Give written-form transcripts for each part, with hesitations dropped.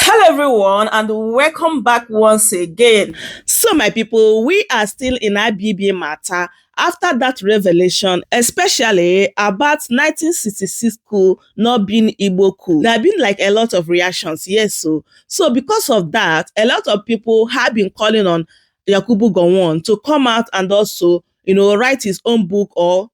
Hello everyone and welcome back once again. So my people, we are still in IBB matter after that revelation, especially about 1966 coup not being Igbo coup. There have been like a lot of reactions, yes. So because of that, a lot of people have been calling on Yakubu Gowon to come out and also, write his own book or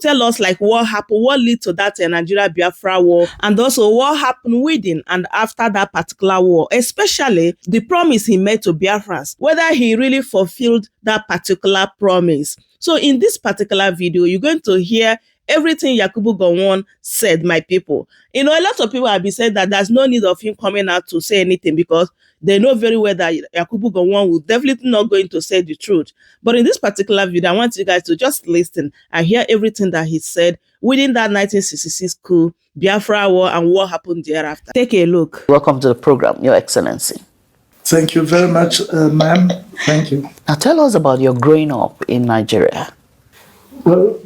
tell us like what happened, what led to that Nigeria Biafra war, and also what happened within and after that particular war, especially the promise he made to Biafrans, whether he really fulfilled that particular promise. So in this particular video, you're going to hear everything Yakubu Gowon said, my people. A lot of people have been saying that there's no need of him coming out to say anything because they know very well that Yakubu Gowon will definitely not going to say the truth. But in this particular video, I want you guys to just listen and hear everything that he said within that 1966 coup, Biafra war, and what happened thereafter. Take a look. Welcome to the program, Your Excellency. Thank you very much, ma'am. Thank you. Now tell us about your growing up in Nigeria. Well,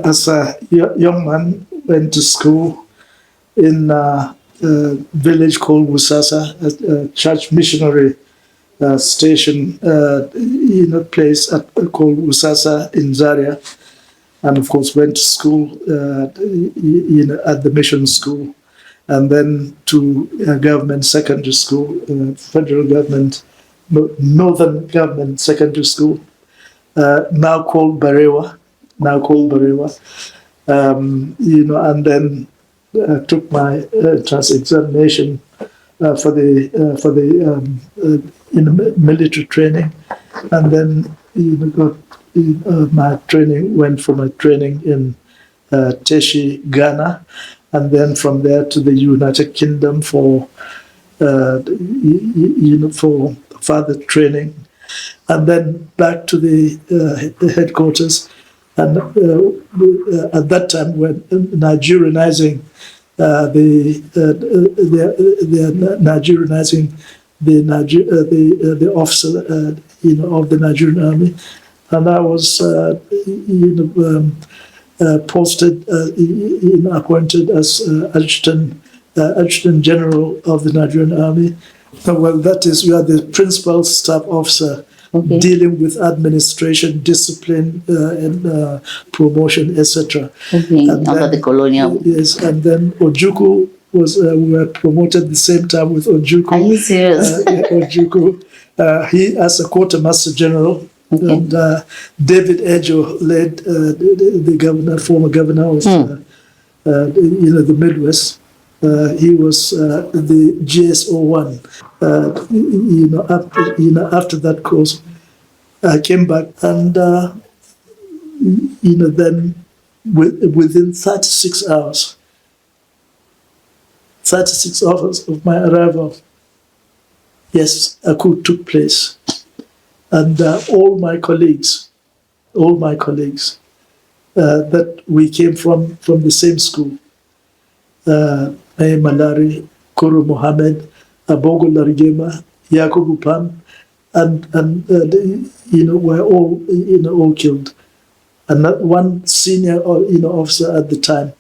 as a young man, went to school in a village called Wusasa, a church missionary station, place called Wusasa in Zaria, and of course went to school, at the mission school, and then to government secondary school, federal government, northern government secondary school, now called Barewa. And then took my entrance examination for the military training, and then got my training. Went for my training in Teshi, Ghana, and then from there to the United Kingdom for for further training, and then back to the headquarters. And at that time, when Nigerianizing Nigerianizing the officer, of the Nigerian army, and I was posted, appointed as adjutant general of the Nigerian army. Well, that is, we are the principal staff officer. Okay. Dealing with administration, discipline, and promotion, etc. Okay. Under the colonial. Yes, and then Ojukwu was, we were promoted at the same time with Ojukwu. Are you serious? Ojukwu, he as a quartermaster general, okay. And David Ejo led the governor, former governor of the Midwest. He was the GSO1. After that course, I came back, and then within 36 hours of my arrival, yes, a coup took place, and all my colleagues, that we came from the same school. Malari, Kuru Mohammed, Abogo Larigema, Yakubu Pam, and were all killed. And that one senior officer at the time,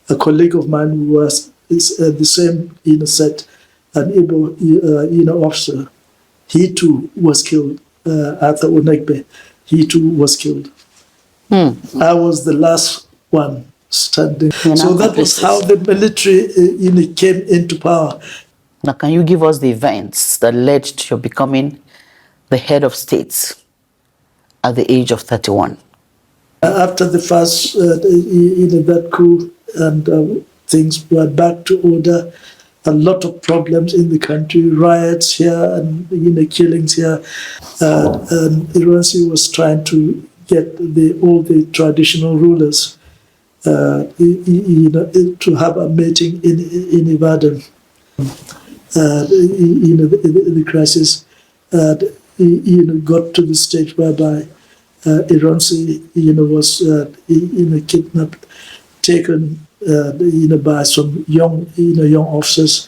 a colleague of mine who was the same set, an Igbo officer, he too was killed. Arthur Onegbe, he too was killed. I was the last one standing. So that was how the military came into power. Now, can you give us the events that led to your becoming the head of state at the age of 31? After the first, that coup, and things were back to order. A lot of problems in the country, riots here and killings here. And Iransi was trying to get all the traditional rulers to have a meeting in Ibadan. The crisis got to the stage whereby Iransi was kidnapped, taken by some young officers,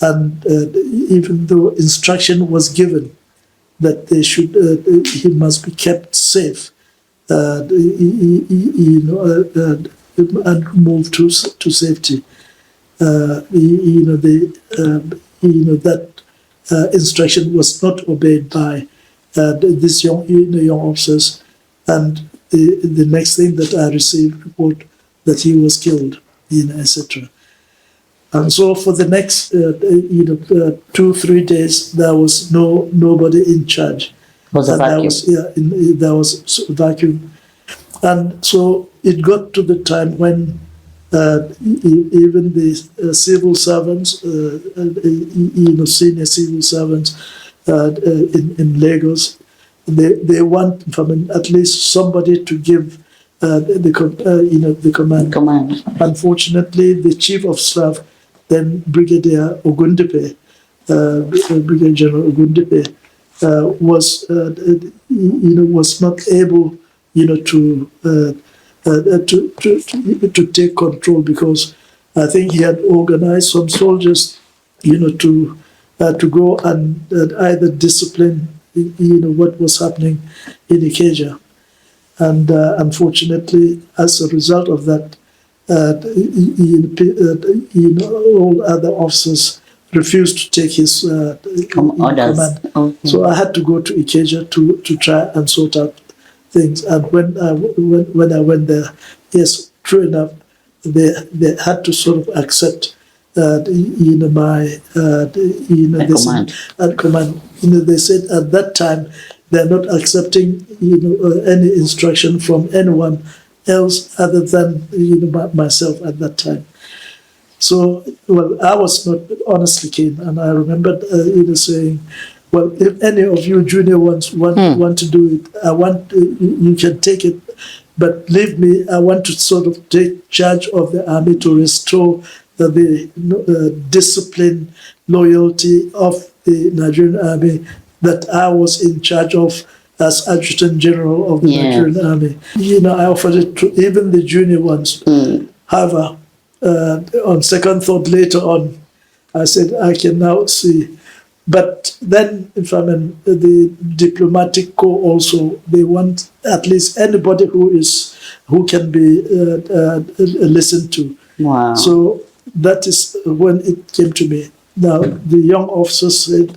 and even though instruction was given that they should he must be kept safe, and moved to safety. that instruction was not obeyed by these young officers. And the next thing that I received report that he was killed, etc. And so for the next 2-3 days, there was nobody in charge. It was a vacuum. There was a vacuum. And so it got to the time when even the civil servants, senior civil servants in Lagos, they want at least somebody to give the command. Unfortunately, the chief of staff, then Brigadier Ogundipe, Brigadier General Ogundipe, was not able, to take control, because I think he had organized some soldiers, to go and either discipline, what was happening in Ikeja. And unfortunately, as a result of that, all other officers refused to take his command. Okay. So I had to go to Ikeja to try and sort out things. And when I went there, yes, true enough, they had to sort of accept my command. They said at that time they're not accepting any instruction from anyone else other than myself at that time. So, well, I was not honestly keen, and I remembered saying, well, if any of you junior ones want to do it, I want you can take it, but leave me. I want to sort of take charge of the army to restore the discipline, loyalty of the Nigerian army that I was in charge of as Adjutant General of the Nigerian army. I offered it to even the junior ones. However, on second thought later on, I said, I can now see. But then, if I mean, the diplomatic corps also, they want at least anybody who can be listened to. Wow. So that is when it came to me. Now, the young officers said,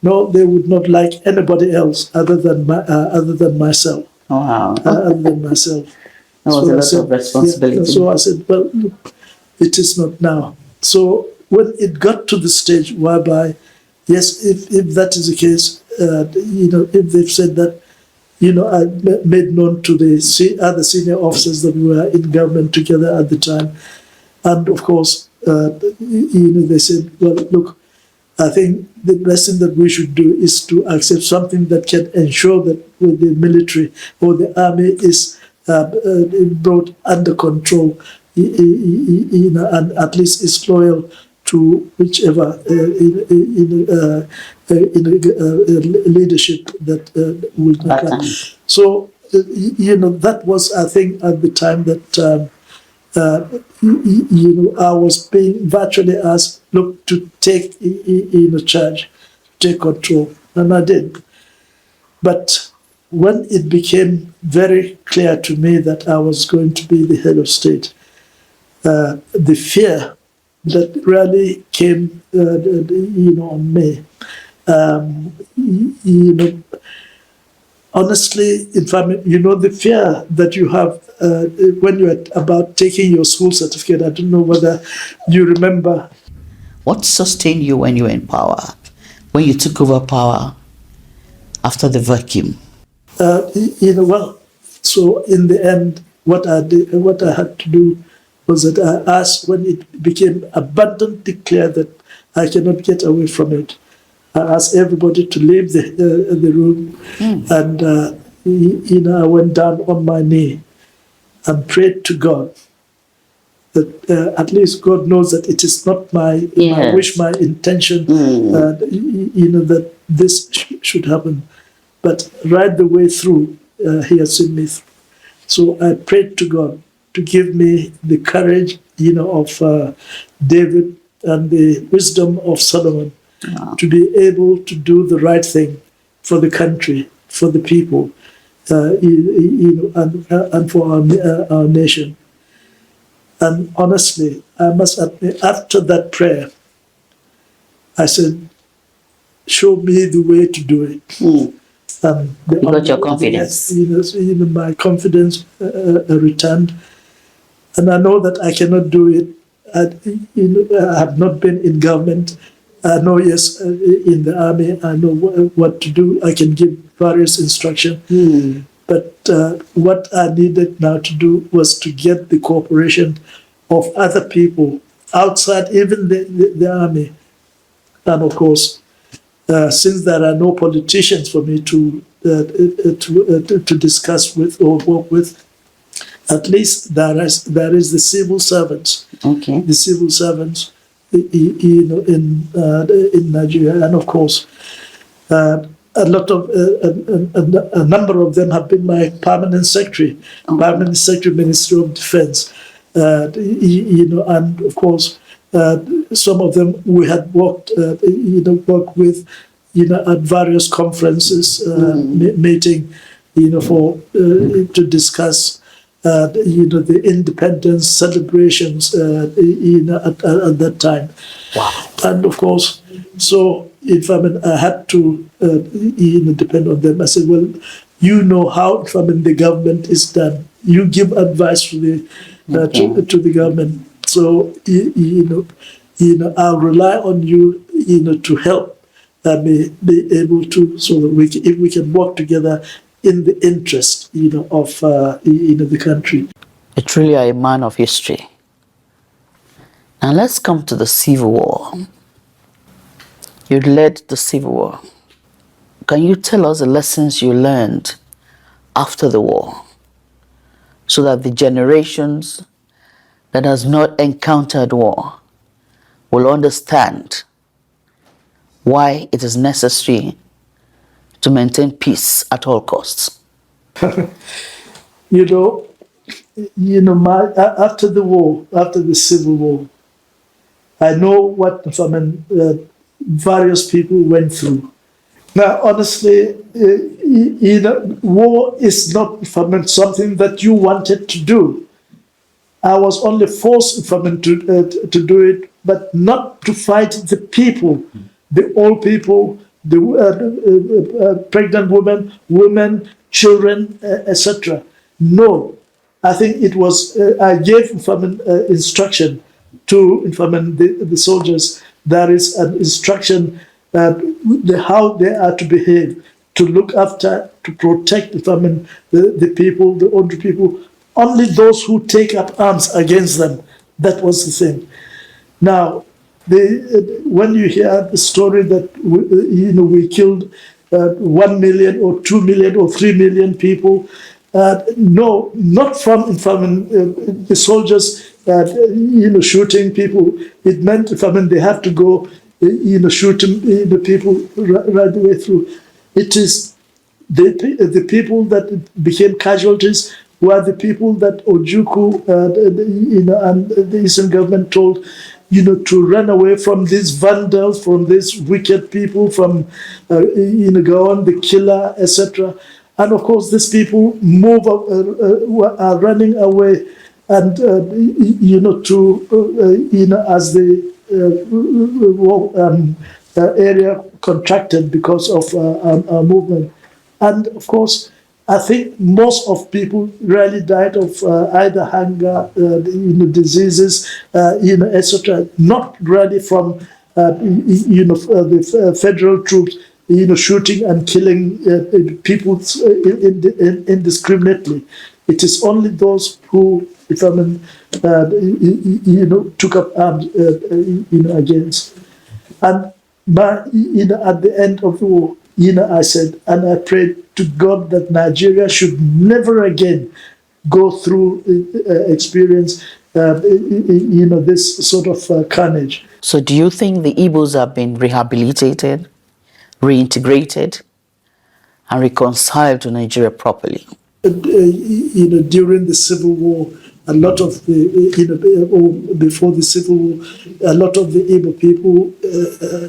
no, they would not like anybody else other than myself. Wow. Other than myself. That was a lot of responsibility. Yeah, so I said, well, look, it is not now. So when it got to the stage whereby, yes, if that is the case, if they've said that, I made known to the other senior officers that we were in government together at the time, and of course, they said, well, look, I think the best thing that we should do is to accept something that can ensure that with the military or the army is brought under control, and at least is loyal to whichever leadership that will come. So that was, I think, at the time that I was being virtually asked, look, to take charge, take control, and I did. But when it became very clear to me that I was going to be the head of state, the fear that really came, on me, honestly, in fact, the fear that you have when you're about taking your school certificate, I don't know whether you remember. What sustained you when you were in power, when you took over power after the vacuum? Well, so in the end, what I had to do was that I asked, when it became abundantly clear that I cannot get away from it, I asked everybody to leave the room, and I went down on my knee and prayed to God that at least God knows that it is not my wish, my intention, that this should happen. But right the way through, He has seen me through. So I prayed to God to give me the courage, of David and the wisdom of Solomon, to be able to do the right thing for the country, for the people, and for our nation. And honestly, I must admit, after that prayer, I said, show me the way to do it. You got your confidence. My confidence returned. And I know that I cannot do it. I have not been in government. I know, yes, in the army, I know what to do. I can give various instructions. But what I needed now to do was to get the cooperation of other people outside even the army. And of course, since there are no politicians for me to discuss with or work with, at least there is the civil servants. Okay. The civil servants, in Nigeria, and of course, a number of them have been my permanent secretary, Ministry of Defense. And of course, some of them we had worked with, at various conferences, meeting, for to discuss, the independence celebrations, at that time. Wow. And of course, so if I had to, depend on them, I said, well, how the government is done. You give advice to the government. So I'll rely on you, to help be able to, so that if we can work together in the interest, of the country. You truly are a man of history. Now let's come to the Civil War. You led the Civil War. Can you tell us the lessons you learned after the war, so that the generations that has not encountered war will understand why it is necessary to maintain peace at all costs? After the war, after the Civil War, I know what various people went through. Now, honestly, war is not something that you wanted to do. I was only forced to do it, but not to fight the people, the old people, the pregnant women, children, etc. No, I think it was, I gave instruction to the soldiers. There is an instruction how they are to behave, to look after, to protect the people, the older people. Only those who take up arms against them. That was the thing. Now, when you hear the story that we killed 1 million or 2 million or 3 million people, no, not from the soldiers shooting people. It meant they have to go shooting the people right the way through. It is the people that became casualties were the people that Ojukwu and the Eastern government told to run away from these vandals, from these wicked people, from Gowon, the killer, etc. And of course, these people are running away, and as the area contracted because of our movement. And of course, I think most of people really died of either hunger, diseases, etc. Not really from the federal troops, shooting and killing people indiscriminately. It is only those who, took up arms, against. And at the end of the war, I said, and I prayed to God that Nigeria should never again go through experience, this sort of carnage. So do you think the Igbos have been rehabilitated, reintegrated, and reconciled to Nigeria properly? During the Civil War, a lot of the, or before the Civil War, a lot of the Igbo people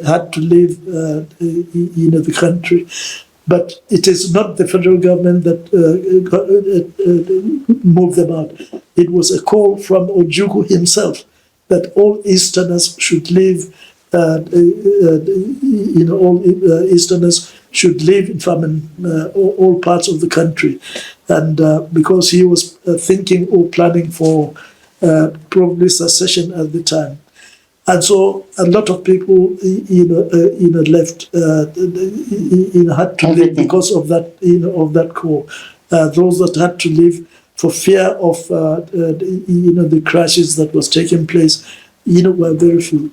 had to leave, the country. But it is not the federal government that moved them out. It was a call from Ojukwu himself that all Easterners should leave all Easterners should live in famine, all parts of the country. And because he was thinking or planning for probably secession at the time. And so a lot of people, left, had to leave because of that, of that call. Those that had to leave for fear of, the crashes that was taking place, were very few.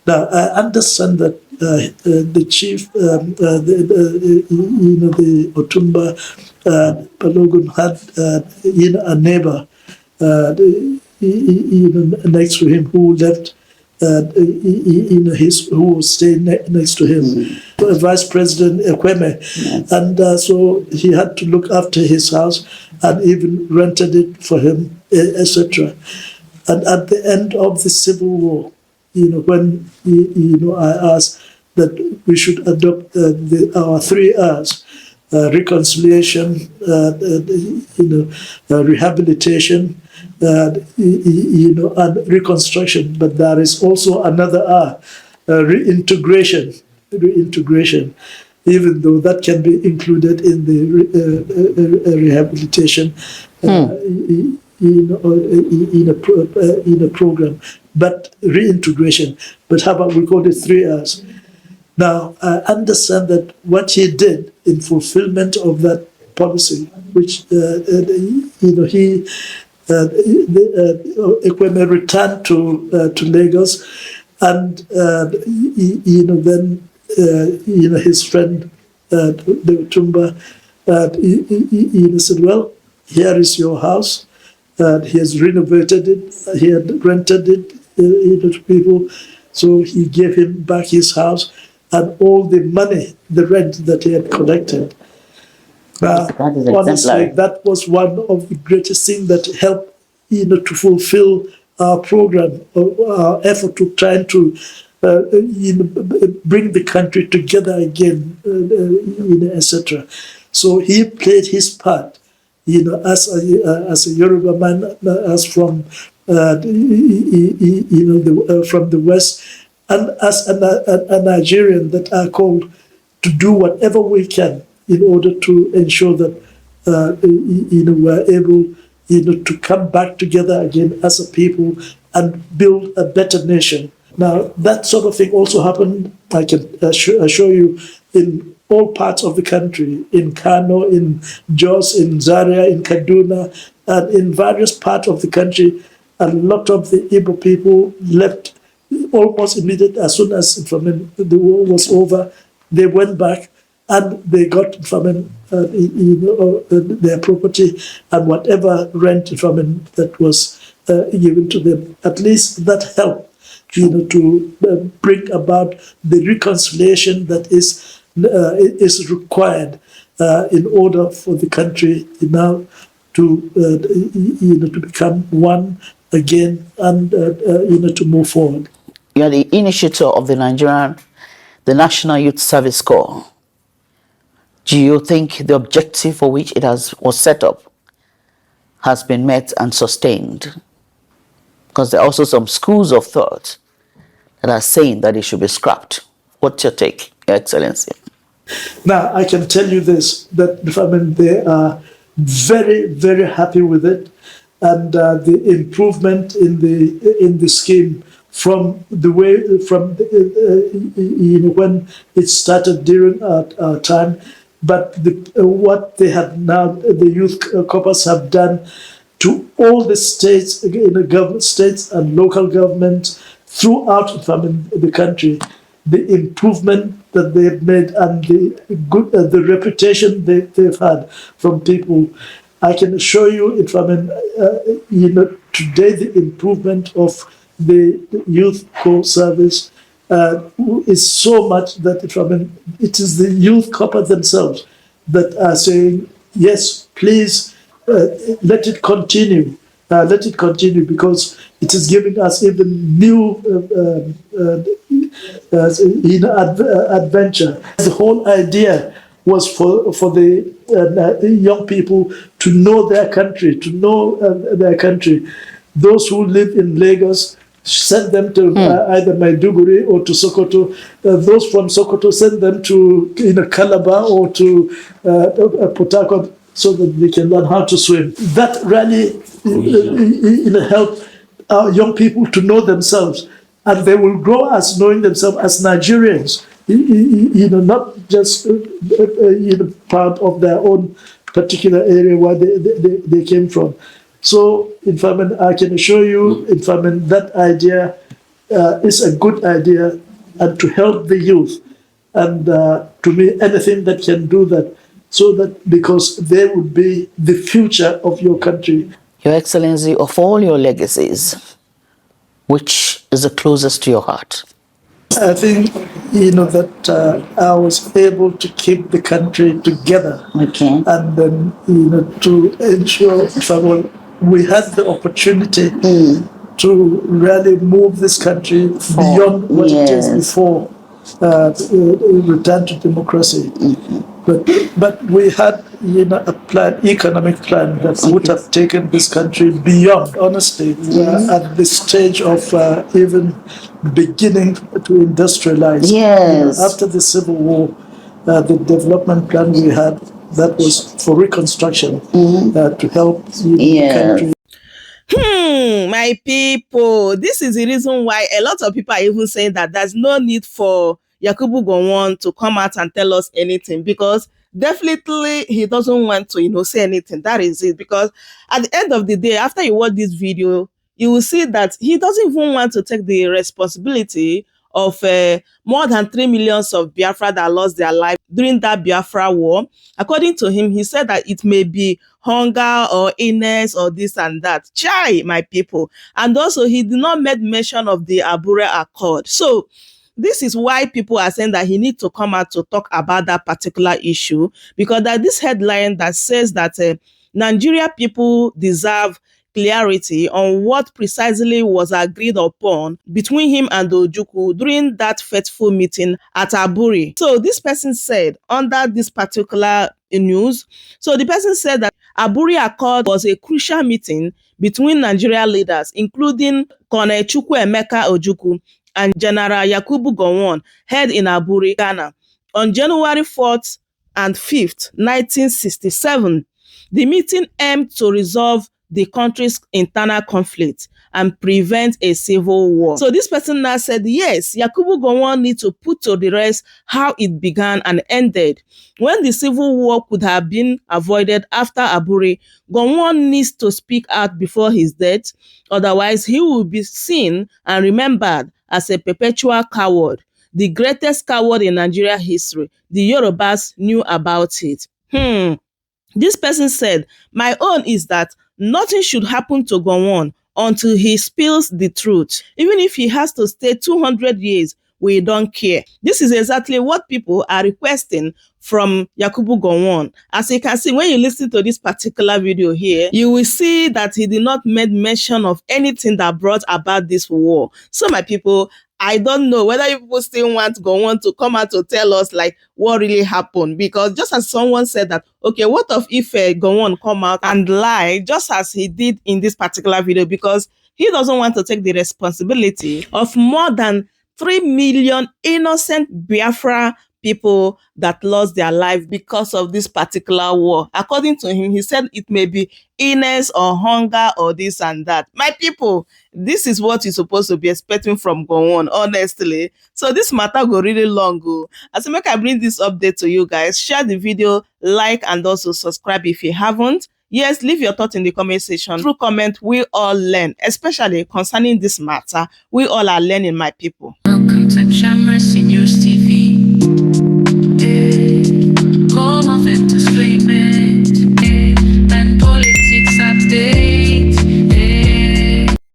Now, I understand that the chief, the Otumba Balogun had, a neighbor, next to him who left, who was staying next to him, Vice President Ekweme, and so he had to look after his house and even rented it for him, etc. And at the end of the Civil War, when I asked that we should adopt our 3 R's. Reconciliation, rehabilitation, and reconstruction. But there is also another R, reintegration. Reintegration, even though that can be included in the rehabilitation, in a program. But reintegration. But how about we call it 3 R's? Now, I understand that what he did in fulfillment of that policy, which, Ekweme returned to Lagos, and, then, his friend, the Tumba, said, well, here is your house. He has renovated it. He had rented it, to people. So he gave him back his house and all the money, the rent that he had collected. Honestly, that was one of the greatest things that helped, to fulfill our program, our effort to try to, bring the country together again, etc. So he played his part, as a Yoruba man, as from, from the West, and as a Nigerian, that are called to do whatever we can in order to ensure that we're able to come back together again as a people and build a better nation. Now, that sort of thing also happened, I can assure you, in all parts of the country, in Kano, in Jos, in Zaria, in Kaduna, and in various parts of the country. A lot of the Igbo people left almost immediately as soon as the war was over. They went back and they got their property and whatever rent that was given to them. At least that helped, to bring about the reconciliation that is required in order for the country now to become one again and to move forward. You are the initiator of the National Youth Service Corps. Do you think the objective for which it was set up has been met and sustained? Because there are also some schools of thought that are saying that it should be scrapped. What's your take, Your Excellency? Now, I can tell you this, that they are very, very happy with it, and the improvement in the scheme from the way when it started during our time, but what they have now, the youth corps have done to all the states, states and local governments throughout the country, the improvement that they've made and the reputation they've had from people. I can assure you, today the improvement of the youth corps service is so much that it is the youth corps themselves that are saying, yes, please let it continue. Let it continue, because it is giving us even new adventure. The whole idea was for the young people to know their country, Those who live in Lagos send them to either Maiduguri or to Sokoto. Those from Sokoto send them to Calabar or to Port Harcourt so that they can learn how to swim. That really helped our young people to know themselves, and they will grow as knowing themselves as Nigerians. Not just part of their own particular area where they came from. So, I can assure you, that idea is a good idea, and to help the youth, and to me, anything that can do that, so that because they would be the future of your country. Your Excellency, of all your legacies, which is the closest to your heart? I think, that I was able to keep the country together. Okay. And then, to ensure we had the opportunity to really move this country beyond what it is before return to democracy. But we had, a economic plan that would have taken this country beyond. Honestly, we are at the stage of even beginning to industrialize. Yes. After the Civil War, the development plan we had, that was for reconstruction, to help the country. My people, this is the reason why a lot of people are even saying that there's no need for Yakubu Gowon to come out and tell us anything, because definitely he doesn't want to, say anything. That is it. Because at the end of the day, after you watch this video, you will see that he doesn't even want to take the responsibility of more than 3 million of Biafra that lost their life during that Biafra war. According to him, he said that it may be hunger or illness or this and that. Chai, my people. And also, he did not make mention of the Abure Accord. So, this is why people are saying that he needs to come out to talk about that particular issue, because that this headline that says that Nigeria people deserve clarity on what precisely was agreed upon between him and Ojukwu during that fateful meeting at Aburi. So this person said under this particular news, so the person said that Aburi Accord was a crucial meeting between Nigerian leaders, including Colonel Chukwuemeka Ojukwu and General Yakubu Gowon, held in Aburi, Ghana, on January 4th and 5th, 1967. The meeting aimed to resolve the country's internal conflict and prevent a civil war. So this person now said, yes, Yakubu Gowon needs to put to the rest how it began and ended. When the civil war could have been avoided after Aburi, Gowon needs to speak out before his death. Otherwise, he will be seen and remembered as a perpetual coward, the greatest coward in Nigeria history. The Yorubas knew about it. This person said, my own is that nothing should happen to Gowon until he spills the truth. Even if he has to stay 200 years, we don't care. This is exactly what people are requesting from Yakubu Gowon. As you can see, when you listen to this particular video here, you will see that he did not make mention of anything that brought about this war. So my people, I don't know whether you people still want Gowon to come out to tell us like what really happened, because just as someone said that, okay, what if Gowon come out and lie just as he did in this particular video, because he doesn't want to take the responsibility of more than 3 million innocent Biafra people that lost their life because of this particular war. According to him, he said it may be illness or hunger or this and that. My people, this is what you're supposed to be expecting from Gowon, honestly. So this matter go really long. As I make I bring this update to you guys, share the video, like, and also subscribe if you haven't. Yes, leave your thoughts in the comment section. Through comment, we all learn, especially concerning this matter. We all are learning, my people. Welcome to Shamras News TV.